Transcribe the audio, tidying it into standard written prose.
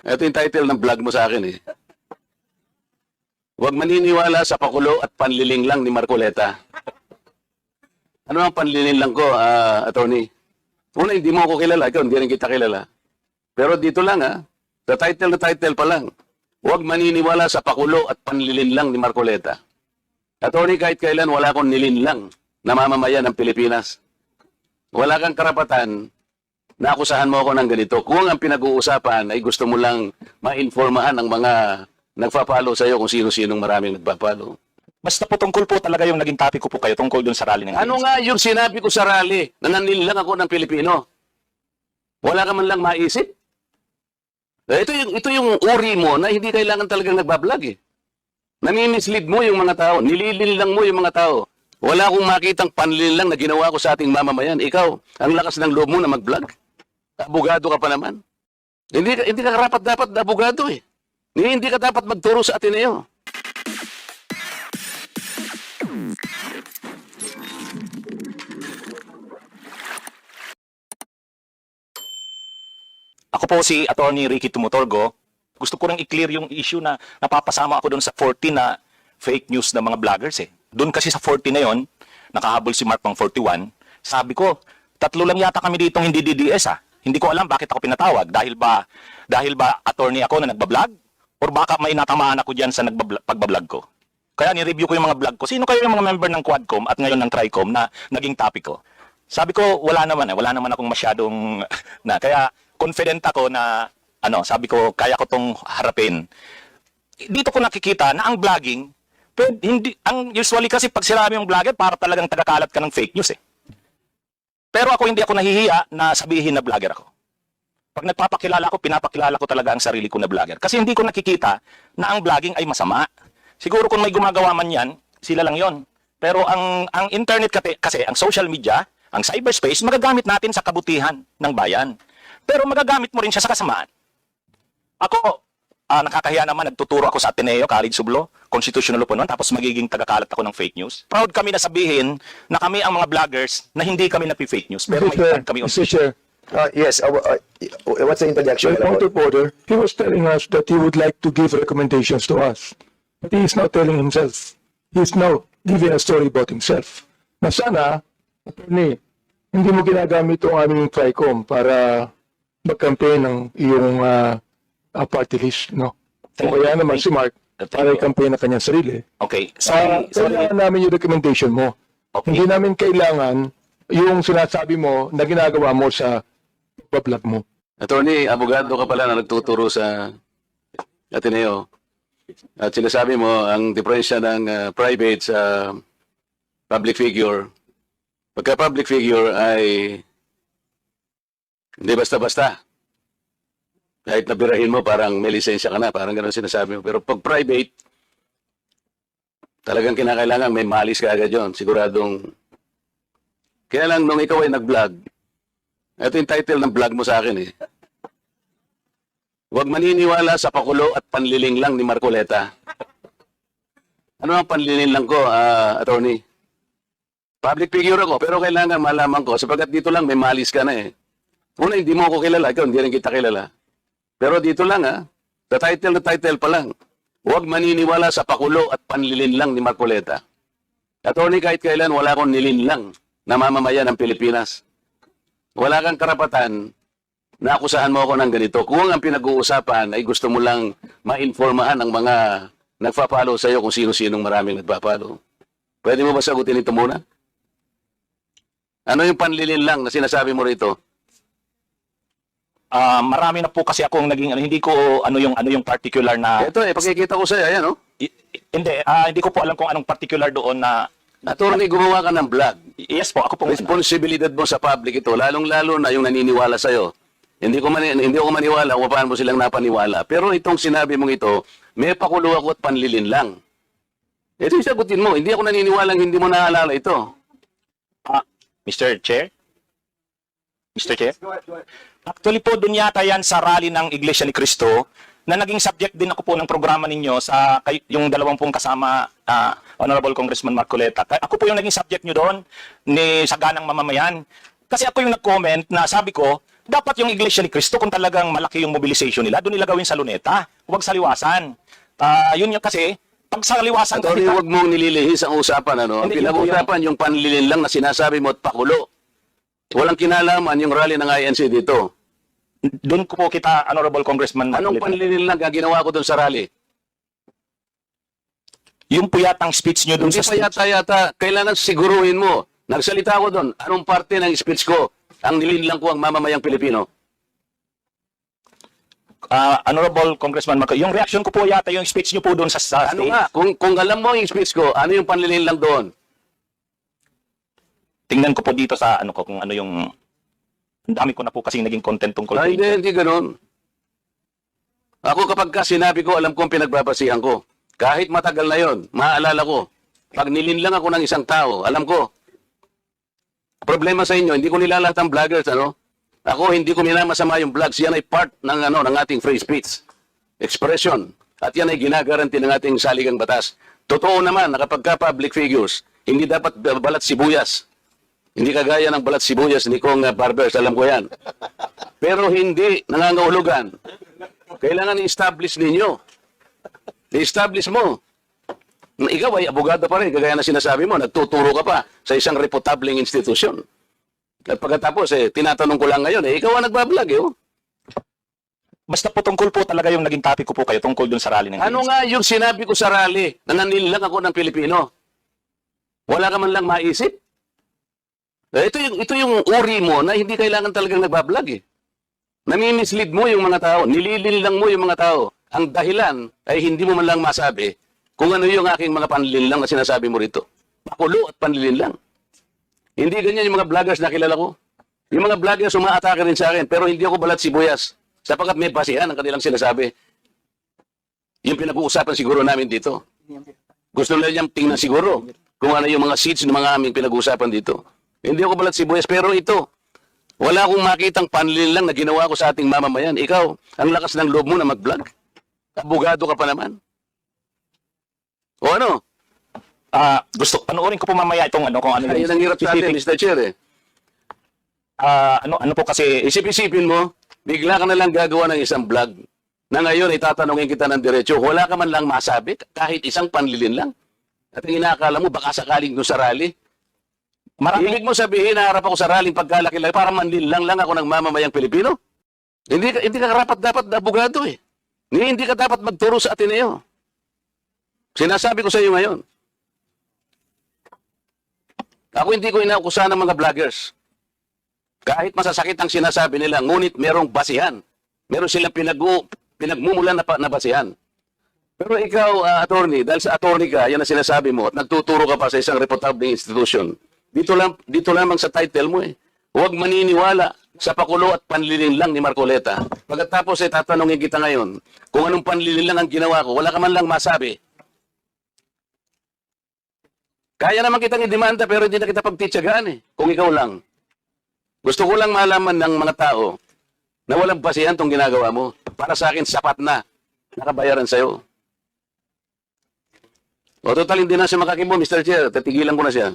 Ito yung title ng vlog mo sa akin eh. Huwag maniniwala sa pakulo at panliling lang ni Marcoleta. Ano ang panliling lang ko, attorney? Una, hindi mo ako kilala. Ikaw, hindi rin kita kilala. Pero dito lang sa title na title pa lang. Huwag maniniwala sa pakulo at panlilin lang ni Marcoleta. Attorney, kahit kailan wala akong nilinlang na mamamayan ng Pilipinas. Wala kang karapatan na akusahan mo ako ng ganito. Kung ang pinag-uusapan ay gusto mo lang ma-informahan ang mga nagpa-follow sa'yo kung sino-sinong maraming nagpa-follow. Basta po tungkol po talaga yung naging topic ko po kayo tungkol dun sa rally ng Ano nga yung sinabi ko sa rally na nanilang ako ng Pilipino? Wala ka man lang maisip? Ito yung uri mo na hindi kailangan talagang nagbablog eh. Nami-mislead mo yung mga tao. Nililin lang mo yung mga tao. Wala akong makitang panlin lang na ginawa ko sa ating mamamayan. Ikaw, ang lakas ng loob mo na mag-vlog. Abogado ka pa naman. Hindi ka karapat dapat na abogado eh. Hindi ka dapat magturo sa Ateneo. Ako po si Attorney Ricky Tumutorgo. Gusto ko rin i-clear yung issue na napapasama ako doon sa 40 na fake news ng mga vloggers eh. Doon kasi sa 40 na yon, nakahabol si Mark pang 41. Sabi ko, 3 lang yata kami ditong hindi DDS ah. Hindi ko alam bakit ako pinatawag. Dahil ba attorney ako na nagbablog? Or baka may natamaan ako dyan sa pagbablog ko? Kaya ni-review ko yung mga vlog ko. Sino kayo yung mga member ng Quadcom at ngayon ng Tricom na naging topic ko? Sabi ko, wala naman akong masyadong kaya confident ako na sabi ko, kaya ko tong harapin. Dito ko nakikita na ang vlogging, usually kasi pag sinabi yung vlogger, para talagang tagakalat ka ng fake news eh. Pero hindi ako nahihiya na sabihin na vlogger ako. Pag nagpapakilala ako, pinapakilala ko talaga ang sarili ko na vlogger. Kasi hindi ko nakikita na ang vlogging ay masama. Siguro kung may gumagawa man yan, sila lang yon. Pero ang internet kasi, ang social media, ang cyberspace, magagamit natin sa kabutihan ng bayan. Pero magagamit mo rin siya sa kasamaan. Ako, nakakahiya naman, nagtuturo ako sa Ateneo, College of Law, Constitutional Law po noon, tapos magiging tagakalat ako ng fake news. Proud kami na sabihin na kami ang mga vloggers na hindi kami napi-fake news. Pero may impact kami. Mr. Chair, Yes, what's the interjection? by point of order, he was telling us that he would like to give recommendations to us. But he is not telling himself. He is now giving a story about himself. Na sana, attorney, hindi mo ginagamit ang aming Tricom para mag-campaign ng iyong party list, no? O kaya naman si Mark, para i-campaign na kanyang sarili. Okay, Kailangan namin yung recommendation mo. Okay. Hindi namin kailangan yung sinasabi mo na ginagawa mo sa pagbablog mo. Attorney, abogado ka pala na nagtuturo sa Ateneo. At sinasabi mo, ang diferensya ng private sa public figure, pagka public figure ay hindi basta-basta. Kahit nabirahin mo, parang may lisensya ka na, parang gano'n sinasabi mo. Pero pag private, talagang kinakailangan may malis ka agad yun. Siguradong, kaya lang nung ikaw ay nag-vlog, ito yung title ng vlog mo sa akin eh. Huwag maniniwala sa pakulo at panliling lang ni Marcoleta. Ano ang panliling lang ko, attorney? Public figure ako, pero kailangan malaman ko, sapagkat dito lang may malis ka na eh. Una, hindi mo ako kilala, ikaw hindi rin kita kilala. Pero dito lang sa title na title pa lang. Huwag maniniwala sa pakulo at panlilin lang ni Marcoleta. Attorney, kahit kailan wala akong nilinlang na mamamayan ng Pilipinas. Wala kang karapatan na akusahan mo ako ng ganito. Kung ang pinag-uusapan ay gusto mo lang ma-informahan ang mga nagpa-follow sa'yo kung sino-sinong maraming nagpa-follow. Pwede mo ba sagutin ito muna? Ano yung panlilin lang na sinasabi mo rito? Marami na po kasi akong naging hindi ko ano yung particular na Ito pakikita ko sa'yo, ayan hindi ko po alam kung anong particular doon na Attorney, gumawa ka ng vlog. yes po, ako po Responsibilidad mo sa public ito, lalong-lalo na yung naniniwala sa'yo. Hindi ko maniwala kung paano mo silang napaniwala. Pero itong sinabi mong ito, may pakulo ako at panlilin lang. Ito yung sagutin mo. Hindi ako naniniwala hindi mo naalala ito. Mr. Chair? Mr. Chair? Actually po, dun yata yan sa rally ng Iglesia ni Cristo na naging subject din ako po ng programa ninyo sa yung 20 kasama Honorable Congressman Marcoleta. Ako po yung naging subject nyo doon ni Saganang Mamamayan. Kasi ako yung nag-comment na sabi ko, Dapat yung Iglesia ni Cristo, kung talagang malaki yung mobilization nila, doon nila gawin sa Luneta. Huwag sa Liwasan. Yun yung kasi, pag sa Liwasan kasi, Attorney, huwag mong nililihis ang usapan, ano? Ang Hindi, yun po pinag-usapan yung panlilin lang na sinasabi mo at pakulo. Walang kinalaman yung rally ng INC dito. doon ko po kita, Honorable Congressman Anong Marcoleta. panlilin lang ang ginawa ko doon sa rally? Yung po yatang speech nyo doon Hindi sa pa yata, kailangan siguruhin mo. Nagsalita ako doon, anong parte ng speech ko ang nilinlang ko ang mamamayang Pilipino? Honorable Congressman Marcoleta, yung reaction ko po yata yung speech nyo po doon sa Ano stage. nga, kung alam mo yung speech ko, ano yung panlilin lang doon? Tingnan ko po dito sa ano ko, kung ano yung, ang dami ko na po kasing naging content tungkol Ay, dito. hindi ganun. Ako kapag ka sinabi ko, alam ko ang pinagbabasihan ko. Kahit matagal na yon, maaalala ko. Pag nilinlang ako ng isang tao, alam ko. Problema sa inyo, hindi ko nilalat ang vloggers, ano? Ako, hindi ko minamasama yung vlogs. Yan ay part ng, ng ating free speech. Expression. At yan ay ginagaranti ng ating saligang batas. Totoo naman, na kapag ka public figures, hindi dapat balat sibuyas. Hindi kagaya ng balat sibuyas ni Kong Barbers, alam ko yan. Pero hindi nangangahulugan. Kailangan i-establish ninyo. I-establish mo. Ikaw ay abogado pa rin, kagaya na sinasabi mo, nagtuturo ka pa sa isang reputabling institusyon. At pagkatapos, tinatanong ko lang ngayon, ikaw ang nagbablog, oh. Basta po tungkol po talaga yung naging topic ko po kayo tungkol doon sa rally ng Ano ANC. nga yung sinabi ko sa rally na nanilang ako ng Pilipino? Wala ka man lang maisip? Ito yung uri mo na hindi kailangan talagang nagbablog, eh. Nami-mislead mo yung mga tao, nilililang mo yung mga tao. Ang dahilan ay hindi mo man lang masabi kung ano yung aking mga panlilinlang na sinasabi mo rito. Makulo at panlilinlang. Hindi ganyan yung mga vloggers na kilala ko. Yung mga vloggers umaatake rin sa akin, pero hindi ako balat sibuyas. Sapagkat may basihan ang kanilang sinasabi. Yung pinag-uusapan siguro namin dito. Gusto nila niyang tingnan siguro kung ano yung mga seeds ng mga aming pinag-uusapan dito. Hindi ako balat sibuyas, pero ito, wala akong makitang panlilinlang na ginawa ko sa ating mamamayan. Ikaw, ang lakas ng loob mo na mag-vlog. Abogado ka pa naman. O ano? Gusto, panoorin ko po mamaya itong ano, kung ano Ayun ang hirap sa atin, Mr. Chair, eh. ano po kasi, Isip-isipin mo, bigla ka na lang gagawa ng isang vlog na ngayon itatanungin kita ng diretso, wala ka man lang masabi, kahit isang panlilin lang. At ang inaakala mo, baka sakaling doon sa rally. Ibig mo sabihin, naharap ako sa rally pagkalaki-laki, para manlilang lang ako ng mamamayang Pilipino? Hindi ka dapat na abogado, eh. Hindi ka dapat magturo sa Ateneo. Sinasabi ko sa iyo ngayon. Ako hindi ko inaakusahan ng mga vloggers. Kahit masasakit ang sinasabi nila, ngunit merong basihan. Meron silang pinagmumulan na basihan. Pero ikaw, attorney, dahil sa attorney ka, yan ang sinasabi mo, at nagtuturo ka pa sa isang reputabling institution. Dito lamang sa title mo, eh. Huwag maniniwala sa pakulo at panlilin lang ni Marcoleta. Pagkatapos tatanungin kita ngayon, kung anong panlilin lang ang ginawa ko, wala ka man lang masabi. Kaya naman kitang idemanda pero hindi na kita pagtitsagaan, eh, kung ikaw lang. Gusto ko lang malaman ng mga tao na walang basihan tong ginagawa mo. Para sa akin, sapat na. Nakabayaran sa'yo. O total, hindi na siya makakimo, Mr. Chair. Tatigilan ko na siya.